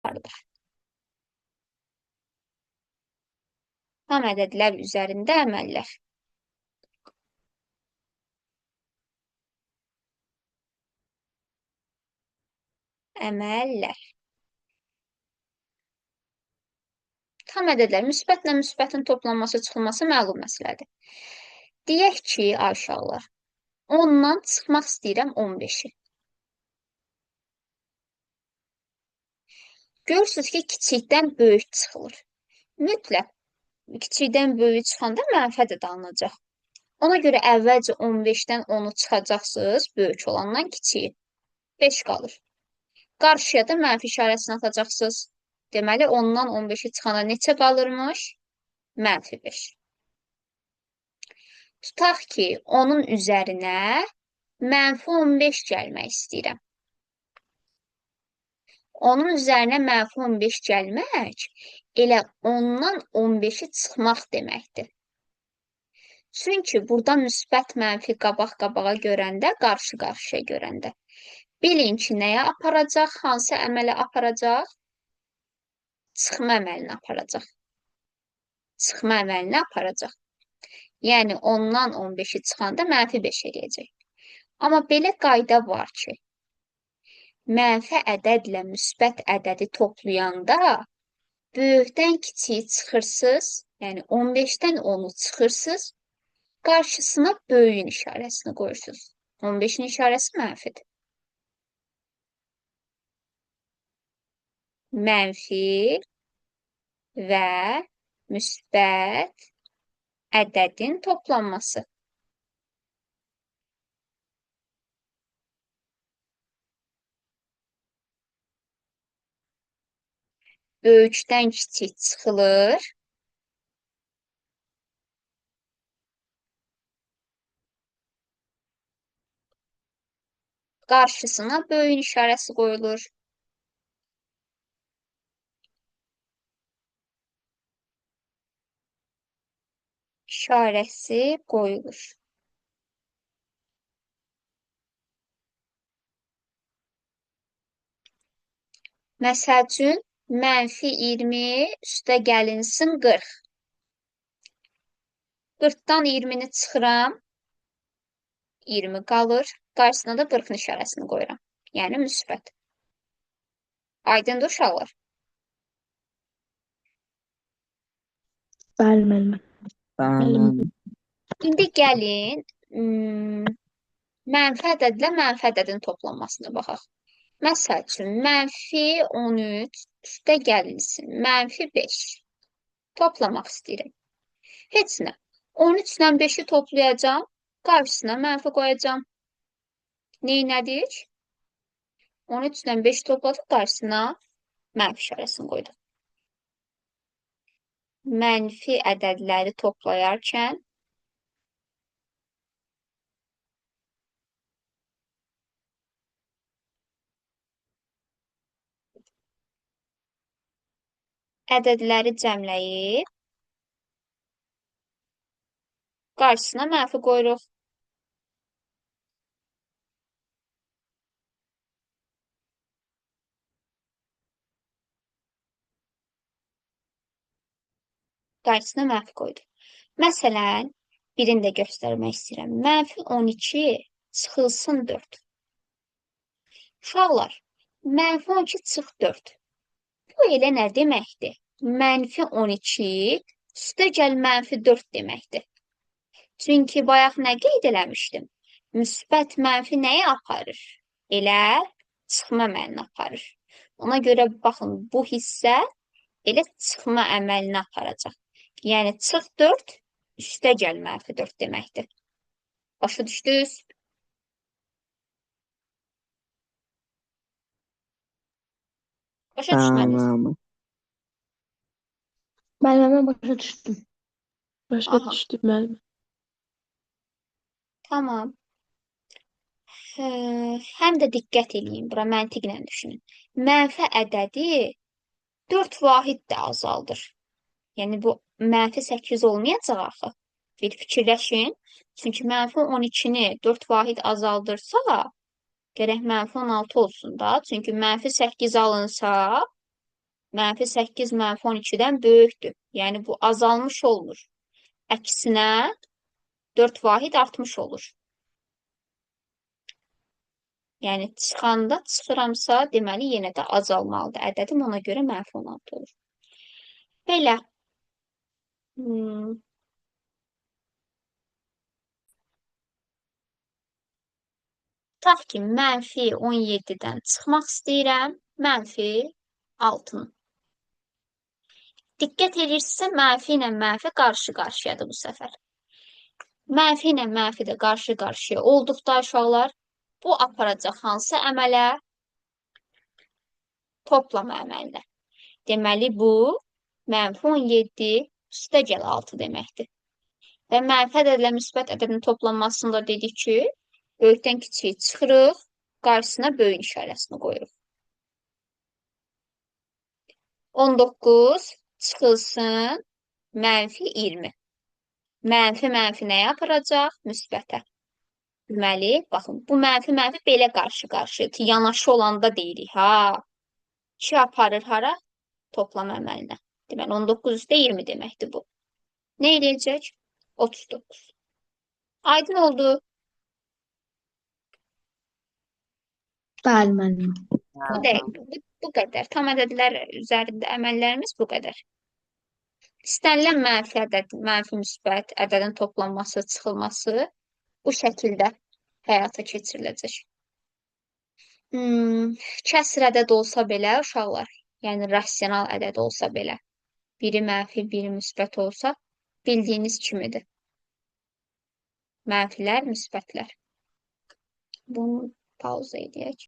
aparılır? Tam ədədlər üzərində əməllər. Əməllər. Tam ədədlər. Müsbətlə müsbətin toplanması, çıxılması məlum məsələdir. Deyək ki, aşağılar. 10-dan çıxmaq istəyirəm 15-i. Görürsünüz ki, kiçikdən böyük çıxılır. Mütləq kiçikdən böyük çıxanda mənfi ədəd alınacaq. Ona görə əvvəlcə 15-dən 10-u çıxacaqsınız, böyük olandan kiçiyi. 5 qalır. Qarşıya da mənfi işarəsini atacaqsınız. Deməli, 10-dan 15-i çıxanda neçə qalırmış? Mənfi 5. Tutaq ki, onun üzərinə mənfi 15 gəlmək istəyirəm. Onun üzərinə mənfi 15 gəlmək elə 10-dan 15-i çıxmaq deməkdir. Çünki burada müsbət mənfi qabaq-qabağa görəndə, qarşı-qarşıya görəndə. Bilin ki, nəyə aparacaq, hansı əmələ aparacaq? Çıxma əməlini aparacaq. Çıxma əməlini aparacaq. Yəni, 10-dan 15-i çıxanda mənfi 5 eləyəcək. Amma belə qayda var ki, mənfi ədədlə müsbət ədədi toplayanda böyükdən kiçiyi çıxırsınız, yəni 15-dən 10-u çıxırsınız, qarşısına böyüyün işarəsini qoyursunuz. 15-in işarəsi mənfidir. Mənfi və müsbət ədədin toplanması. Böyükdən kiçik çıxılır. Qarşısına böyüyün işarəsi qoyulur. İşarəsi qoyulur. Məsəl üçün, mənfi 20 üstə gəlinsin 40. 40-dan 20-ni çıxıram, 20 qalır. Qarşısına da 40-ın işarəsini qoyuram. Yəni, müsbət. Aydındır uşaqlar. Bəli, müəllimə. Bəli. İndi gəlin, mənfi ədədlə mənfi ədədin toplanmasına baxaq. Məsəl üçün, mənfi 13 üstə gəlinsin, mənfi 5. Toplamaq istəyirəm. Heç nə. 13 ilə 5-i toplayacam, qarşısına mənfi qoyacam. Neynədik? 13 ilə 5 topladıq, qarşısına mənfi işarəsini qoyduk. Mənfi ədədləri toplayarkən ədədləri cəmləyib qarşısına mənfi qoyuruq. Qarşısına mənfi qoyduq. Məsələn, birini də göstərmək istəyirəm. Mənfi 12 çıxılsın 4. Uşaqlar, mənfi 12 çıx 4. Bu elə nə deməkdir? Mənfi 12 üstə gəl mənfi 4 deməkdir. Çünki bayaq nə qeyd eləmişdim? Müsbət mənfi nəyə aparır? Elə çıxma əməlini aparır. Ona görə baxın, bu hissə elə çıxma əməlini aparacaq. Yəni, çıx 4, üstə gəl mənfi 4 deməkdir. Başa düşdünüz? Başa düşmədiniz? Müəllimə başa düşdüm. Başa Aha. düşdüm, müəllimə. Tamam. Həm də diqqət edin, bura məntiqlə düşünün. Mənfi ədədi 4 vahid də azaldır. Yəni, bu mənfi 8 olmayacaq axı. Bir fikirləşin. Çünki mənfi 12-ni 4 vahid azaldırsa, gərək mənfi 16 olsun da. Çünki mənfi 8 alınsa, -8 -12-dən böyükdür. Yəni bu azalmış olmur. Əksinə 4 vahid artmış olur. Yəni çıxanda çıxıramsa, deməli yenə də azalmalıdır. Ədədim ona görə -16 olur. Belə. Tutaq ki, -17-dən çıxmaq istəyirəm, -6-nı. Diqqət edirsinizsə, mənfi ilə mənfi qarşı-qarşıyadır bu səfər. Mənfi ilə mənfi də qarşı-qarşıya olduqda uşaqlar, bu aparacaq hansı əmələ? Toplama əməlinə. Deməli, bu -17 üstəgəl 6 deməkdir. Və mənfi ədədlə müsbət ədədin toplanmasında dedik ki, böyükdən kiçiyi çıxırıq, qarşısına böyük işarəsini qoyuruq. 19 çıxılsın -20. Mənfi nəyə aparacaq? Müsbətə. Deməli, baxın, bu mənfi belə qarşı-qarşıdır. Yanaşı olanda deyirik, ha. 2 aparır hara? Toplama əməlinə. Deməli, 19 üstə 20 deməkdir bu. Nə edəcək? 39. Aydın oldu. Bəli, müəllim. Bu qədər. Tam ədədlər üzərində əməllərimiz bu qədər. İstənilən mənfi ədəd, mənfi müsbət ədədin toplanması, çıxılması bu şəkildə həyata keçiriləcək. Kəsr ədəd olsa belə uşaqlar, yəni rasional ədəd olsa belə, biri mənfi, biri müsbət olsa, bildiyiniz kimidir. Mənfilər, müsbətlər. Bunu pauza edək.